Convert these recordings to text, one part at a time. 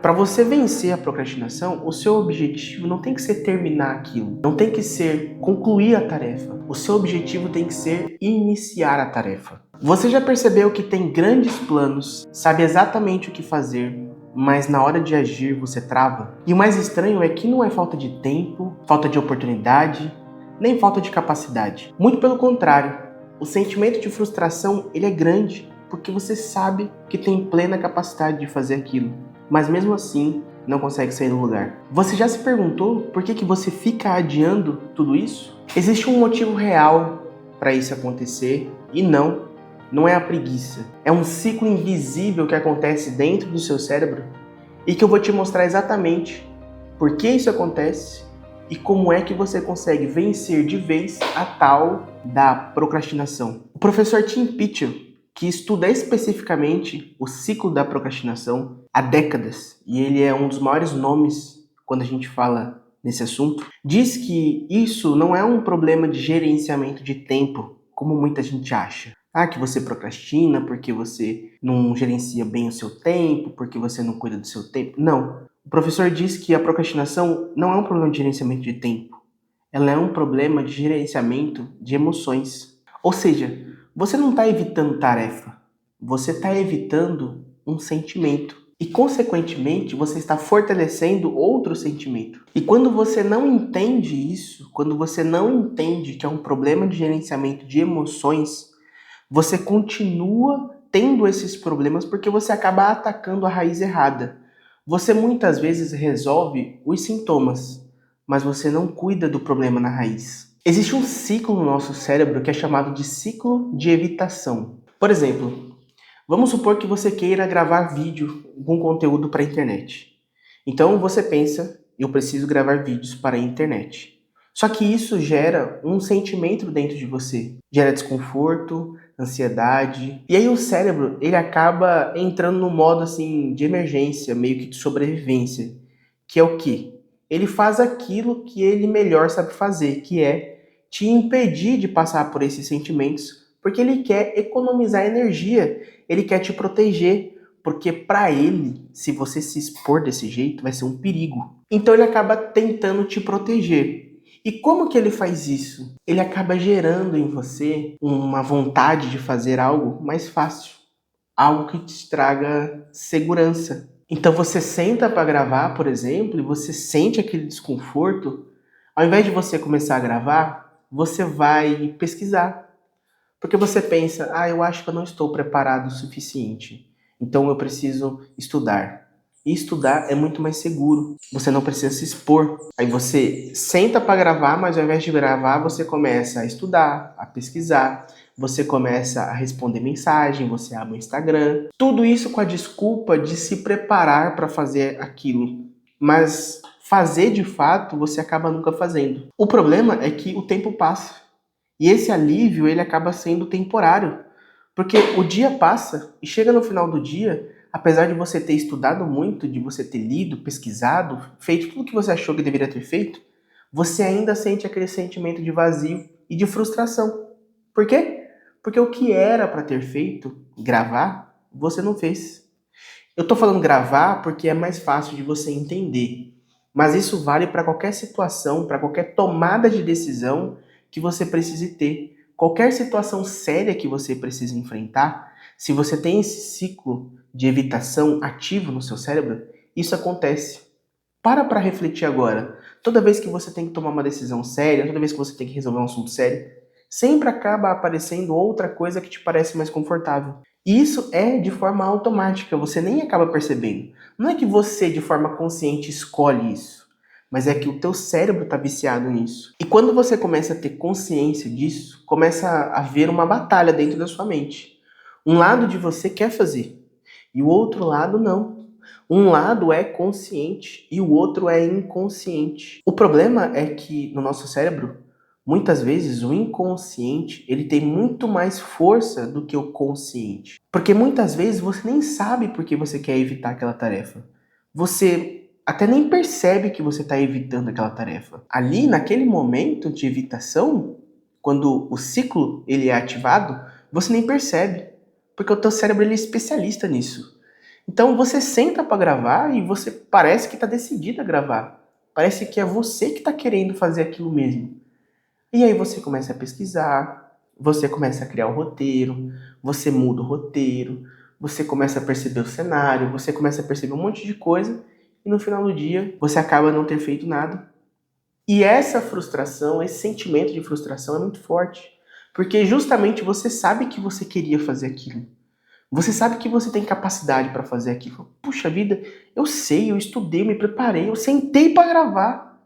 Para você vencer a procrastinação, o seu objetivo não tem que ser terminar aquilo, não tem que ser concluir a tarefa. O seu objetivo tem que ser iniciar a tarefa. Você já percebeu que tem grandes planos, sabe exatamente o que fazer, mas na hora de agir você trava? E o mais estranho é que não é falta de tempo, falta de oportunidade, nem falta de capacidade. Muito pelo contrário, o sentimento de frustração ele é grande porque você sabe que tem plena capacidade de fazer aquilo, mas mesmo assim não consegue sair do lugar. Você já se perguntou por que você fica adiando tudo isso? Existe um motivo real para isso acontecer e não é a preguiça. É um ciclo invisível que acontece dentro do seu cérebro e que eu vou te mostrar exatamente por que isso acontece e como é que você consegue vencer de vez a tal da procrastinação. O professor Tim Pitchell, que estuda especificamente o ciclo da procrastinação há décadas, e ele é um dos maiores nomes quando a gente fala nesse assunto, diz que isso não é um problema de gerenciamento de tempo, como muita gente acha. Que você procrastina porque você não gerencia bem o seu tempo, porque você não cuida do seu tempo. Não. O professor diz que a procrastinação não é um problema de gerenciamento de tempo. Ela é um problema de gerenciamento de emoções. Ou seja, você não está evitando tarefa, você está evitando um sentimento. E, consequentemente, você está fortalecendo outro sentimento. E quando você não entende isso, quando você não entende que é um problema de gerenciamento de emoções, você continua tendo esses problemas porque você acaba atacando a raiz errada. Você muitas vezes resolve os sintomas, mas você não cuida do problema na raiz. Existe um ciclo no nosso cérebro que é chamado de ciclo de evitação. Por exemplo, vamos supor que você queira gravar vídeo com conteúdo para a internet. Então você pensa, eu preciso gravar vídeos para a internet. Só que isso gera um sentimento dentro de você. Gera desconforto, ansiedade. E aí o cérebro, ele acaba entrando no modo assim de emergência, meio que de sobrevivência. Que é o quê? Ele faz aquilo que ele melhor sabe fazer, que é te impedir de passar por esses sentimentos, porque ele quer economizar energia, ele quer te proteger, porque para ele, se você se expor desse jeito, vai ser um perigo. Então ele acaba tentando te proteger. E como que ele faz isso? Ele acaba gerando em você uma vontade de fazer algo mais fácil, algo que te traga segurança. Então você senta para gravar, por exemplo, e você sente aquele desconforto. Ao invés de você começar a gravar, você vai pesquisar. Porque você pensa, eu acho que eu não estou preparado o suficiente. Então eu preciso estudar. E estudar é muito mais seguro. Você não precisa se expor. Aí você senta para gravar, mas ao invés de gravar, você começa a estudar, a pesquisar. Você começa a responder mensagem, você abre o Instagram. Tudo isso com a desculpa de se preparar para fazer aquilo. Mas fazer de fato, você acaba nunca fazendo. O problema é que o tempo passa. E esse alívio, ele acaba sendo temporário. Porque o dia passa e chega no final do dia, apesar de você ter estudado muito, de você ter lido, pesquisado, feito tudo o que você achou que deveria ter feito, você ainda sente aquele sentimento de vazio e de frustração. Por quê? Porque o que era para ter feito, gravar, você não fez. Eu tô falando gravar porque é mais fácil de você entender. Mas isso vale para qualquer situação, para qualquer tomada de decisão que você precise ter. Qualquer situação séria que você precise enfrentar, se você tem esse ciclo de evitação ativo no seu cérebro, isso acontece. Para refletir agora. Toda vez que você tem que tomar uma decisão séria, toda vez que você tem que resolver um assunto sério, sempre acaba aparecendo outra coisa que te parece mais confortável. E isso é de forma automática, você nem acaba percebendo. Não é que você, de forma consciente, escolhe isso, mas é que o teu cérebro está viciado nisso. E quando você começa a ter consciência disso, começa a haver uma batalha dentro da sua mente. Um lado de você quer fazer, e o outro lado não. Um lado é consciente e o outro é inconsciente. O problema é que no nosso cérebro, muitas vezes o inconsciente, ele tem muito mais força do que o consciente. Porque muitas vezes você nem sabe por que você quer evitar aquela tarefa. Você até nem percebe que você está evitando aquela tarefa. Ali, naquele momento de evitação, quando o ciclo ele é ativado, você nem percebe. Porque o teu cérebro ele é especialista nisso. Então você senta para gravar e você parece que está decidido a gravar. Parece que é você que está querendo fazer aquilo mesmo. E aí você começa a pesquisar, você começa a criar o roteiro, você muda o roteiro, você começa a perceber o cenário, você começa a perceber um monte de coisa e no final do dia você acaba não ter feito nada. E essa frustração, esse sentimento de frustração é muito forte, porque justamente você sabe que você queria fazer aquilo. Você sabe que você tem capacidade para fazer aquilo. Puxa vida, eu sei, eu estudei, eu me preparei, eu sentei para gravar,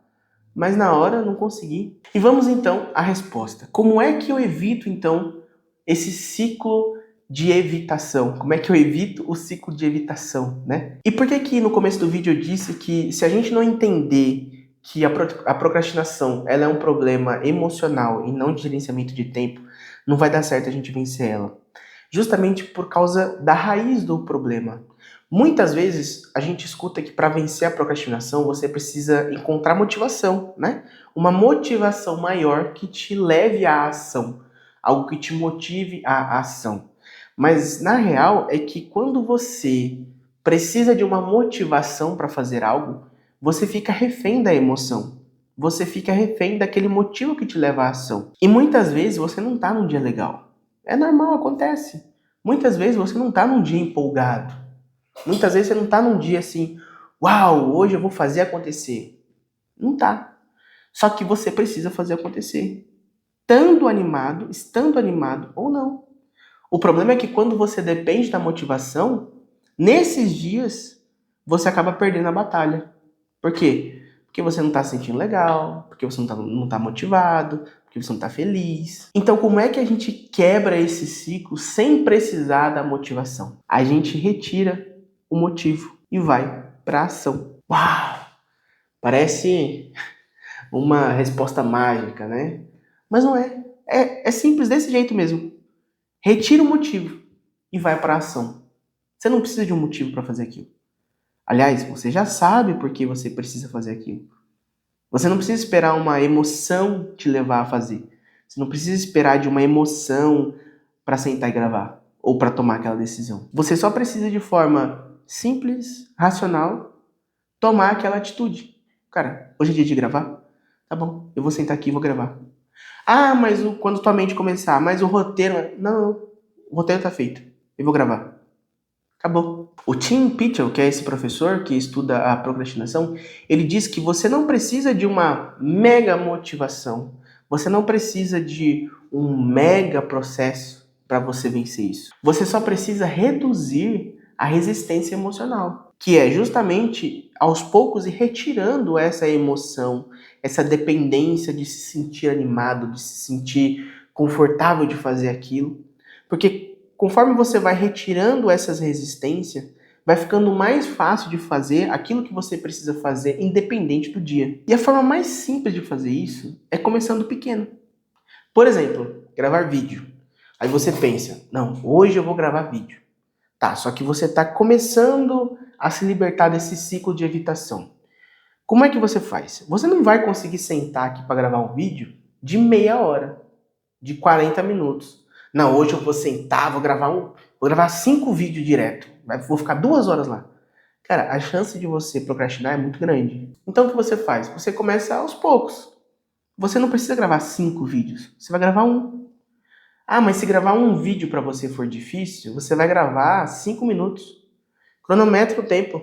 mas na hora eu não consegui. E vamos então à resposta. Como é que eu evito então esse ciclo de evitação? Como é que eu evito o ciclo de evitação, né? E por que no começo do vídeo eu disse que se a gente não entender que a procrastinação ela é um problema emocional e não de gerenciamento de tempo, não vai dar certo a gente vencer ela? Justamente por causa da raiz do problema. Muitas vezes a gente escuta que para vencer a procrastinação você precisa encontrar motivação, né? Uma motivação maior que te leve à ação, algo que te motive à ação. Mas na real é que quando você precisa de uma motivação para fazer algo, você fica refém da emoção. Você fica refém daquele motivo que te leva à ação. E muitas vezes você não está num dia legal. É normal, acontece. Muitas vezes você não está num dia empolgado. Muitas vezes você não está num dia assim, uau, hoje eu vou fazer acontecer. Não tá. Só que você precisa fazer acontecer. Estando animado ou não. O problema é que quando você depende da motivação, nesses dias você acaba perdendo a batalha. Por quê? Porque você não está se sentindo legal, porque você não tá motivado, porque você não está feliz. Então, como é que a gente quebra esse ciclo sem precisar da motivação? A gente retira o motivo e vai para a ação. Uau! Parece uma resposta mágica, né? Mas não é. É simples desse jeito mesmo. Retira o motivo e vai para a ação. Você não precisa de um motivo para fazer aquilo. Aliás, você já sabe por que você precisa fazer aquilo. Você não precisa esperar uma emoção te levar a fazer. Você não precisa esperar de uma emoção para sentar e gravar ou para tomar aquela decisão. Você só precisa de forma simples, racional, tomar aquela atitude. Cara, hoje é dia de gravar? Tá bom, eu vou sentar aqui e vou gravar. Ah, mas quando tua mente começar, mas o roteiro... Não, o roteiro tá feito. Eu vou gravar. Acabou. O Tim Pitchell, que é esse professor que estuda a procrastinação, ele diz que você não precisa de uma mega motivação. Você não precisa de um mega processo para você vencer isso. Você só precisa reduzir a resistência emocional, que é justamente aos poucos ir retirando essa emoção, essa dependência de se sentir animado, de se sentir confortável de fazer aquilo. Porque conforme você vai retirando essas resistências, vai ficando mais fácil de fazer aquilo que você precisa fazer, independente do dia. E a forma mais simples de fazer isso é começando pequeno. Por exemplo, gravar vídeo. Aí você pensa, não, hoje eu vou gravar vídeo. Tá, só que você está começando a se libertar desse ciclo de evitação. Como é que você faz? Você não vai conseguir sentar aqui para gravar um vídeo de meia hora, de 40 minutos. Não, hoje eu vou sentar, vou gravar 5 vídeos direto. Vou ficar 2 horas lá. Cara, a chance de você procrastinar é muito grande. Então o que você faz? Você começa aos poucos. Você não precisa gravar 5 vídeos. Você vai gravar um. Ah, mas se gravar um vídeo para você for difícil, você vai gravar 5 minutos. Cronometra o tempo.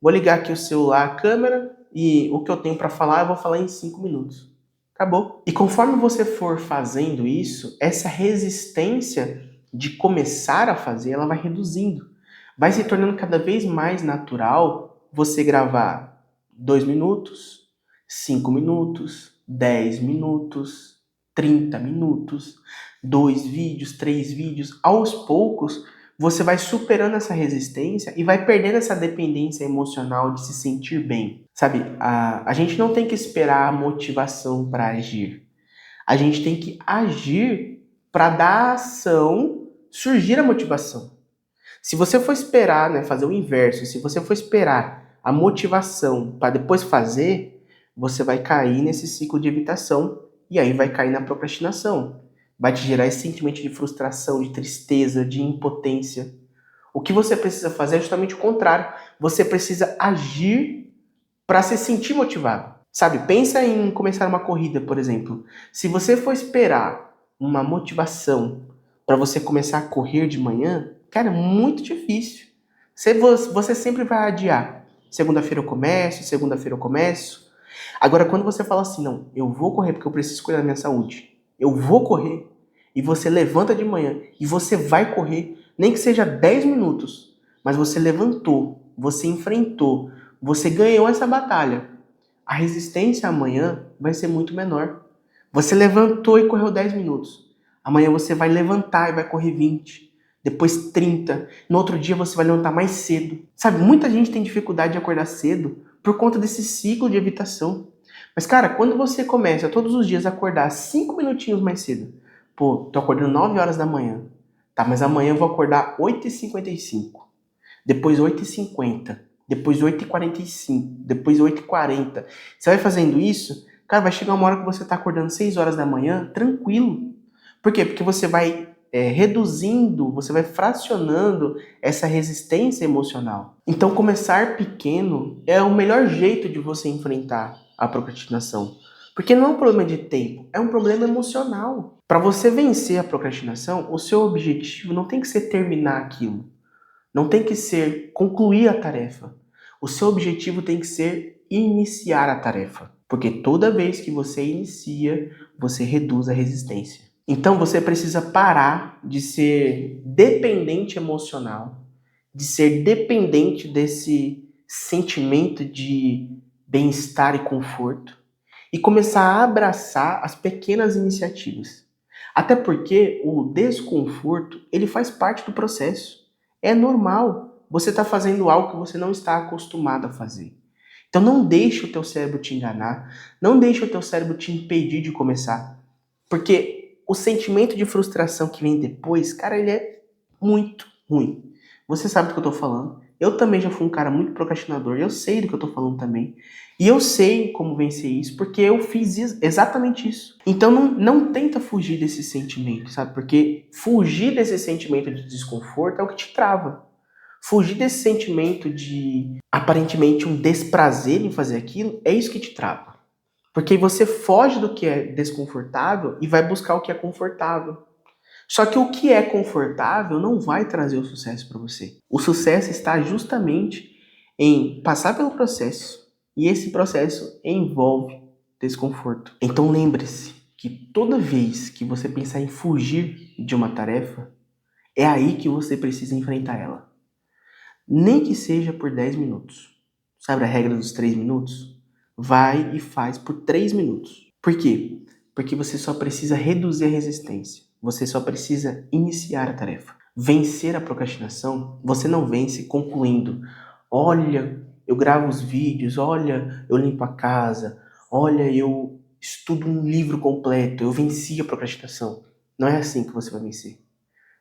Vou ligar aqui o celular, a câmera, e o que eu tenho para falar, eu vou falar em 5 minutos. Acabou. E conforme você for fazendo isso, essa resistência de começar a fazer, ela vai reduzindo. Vai se tornando cada vez mais natural você gravar 2 minutos, 5 minutos, 10 minutos, 30 minutos, 2 vídeos, 3 vídeos. Aos poucos, você vai superando essa resistência e vai perdendo essa dependência emocional de se sentir bem. Sabe, a gente não tem que esperar a motivação para agir. A gente tem que agir para da ação surgir a motivação. Se você for esperar, né, fazer o inverso, se você for esperar a motivação para depois fazer, você vai cair nesse ciclo de evitação e aí vai cair na procrastinação. Vai te gerar esse sentimento de frustração, de tristeza, de impotência. O que você precisa fazer é justamente o contrário. Você precisa agir para se sentir motivado. Sabe, pensa em começar uma corrida, por exemplo. Se você for esperar uma motivação para você começar a correr de manhã, cara, é muito difícil. Você sempre vai adiar. Segunda-feira eu começo, segunda-feira eu começo. Agora, quando você fala assim, não, eu vou correr porque eu preciso cuidar da minha saúde. Eu vou correr. E você levanta de manhã e você vai correr, nem que seja 10 minutos. Mas você levantou, você enfrentou, você ganhou essa batalha. A resistência amanhã vai ser muito menor. Você levantou e correu 10 minutos. Amanhã você vai levantar e vai correr 20. Depois 30. No outro dia você vai levantar mais cedo. Sabe, muita gente tem dificuldade de acordar cedo por conta desse ciclo de evitação. Mas, cara, quando você começa todos os dias a acordar 5 minutinhos mais cedo. Pô, tô acordando 9 horas da manhã. Tá, mas amanhã eu vou acordar 8h55. Depois 8h50. Depois 8h45. Depois 8h40. Você vai fazendo isso, cara, vai chegar uma hora que você tá acordando 6 horas da manhã, tranquilo. Por quê? Porque você vai reduzindo, você vai fracionando essa resistência emocional. Então, começar pequeno é o melhor jeito de você enfrentar a procrastinação. Porque não é um problema de tempo, é um problema emocional. Para você vencer a procrastinação, o seu objetivo não tem que ser terminar aquilo. Não tem que ser concluir a tarefa. O seu objetivo tem que ser iniciar a tarefa. Porque toda vez que você inicia, você reduz a resistência. Então você precisa parar de ser dependente emocional, de ser dependente desse sentimento de bem-estar e conforto e começar a abraçar as pequenas iniciativas. Até porque o desconforto, ele faz parte do processo. É normal. Você está fazendo algo que você não está acostumado a fazer. Então não deixe o teu cérebro te enganar, não deixe o teu cérebro te impedir de começar. Porque o sentimento de frustração que vem depois, cara, ele é muito ruim. Você sabe do que eu tô falando. Eu também já fui um cara muito procrastinador, eu sei do que eu tô falando também. E eu sei como vencer isso, porque eu fiz exatamente isso. Então não tenta fugir desse sentimento, sabe? Porque fugir desse sentimento de desconforto é o que te trava. Fugir desse sentimento de aparentemente um desprazer em fazer aquilo, é isso que te trava. Porque você foge do que é desconfortável e vai buscar o que é confortável. Só que o que é confortável não vai trazer o sucesso para você. O sucesso está justamente em passar pelo processo. E esse processo envolve desconforto. Então lembre-se que toda vez que você pensar em fugir de uma tarefa, é aí que você precisa enfrentar ela. Nem que seja por 10 minutos. Sabe a regra dos 3 minutos? Vai e faz por 3 minutos. Por quê? Porque você só precisa reduzir a resistência. Você só precisa iniciar a tarefa. Vencer a procrastinação, você não vence concluindo. Olha, eu gravo os vídeos, olha, eu limpo a casa, olha, eu estudo um livro completo, eu venci a procrastinação. Não é assim que você vai vencer.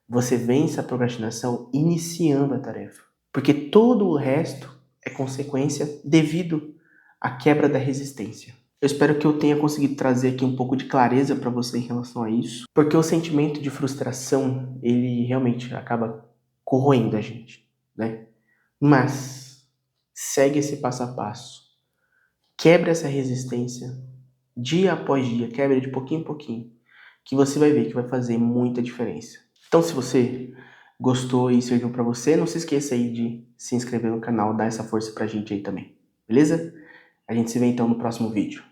Você vence a procrastinação iniciando a tarefa. Porque todo o resto é consequência devido à quebra da resistência. Eu espero que eu tenha conseguido trazer aqui um pouco de clareza para você em relação a isso, porque o sentimento de frustração, ele realmente acaba corroendo a gente, né? Mas segue esse passo a passo. Quebra essa resistência dia após dia, quebra de pouquinho em pouquinho, que você vai ver que vai fazer muita diferença. Então, se você gostou e serviu para você, não se esqueça aí de se inscrever no canal, dar essa força pra gente aí também, beleza? A gente se vê então no próximo vídeo.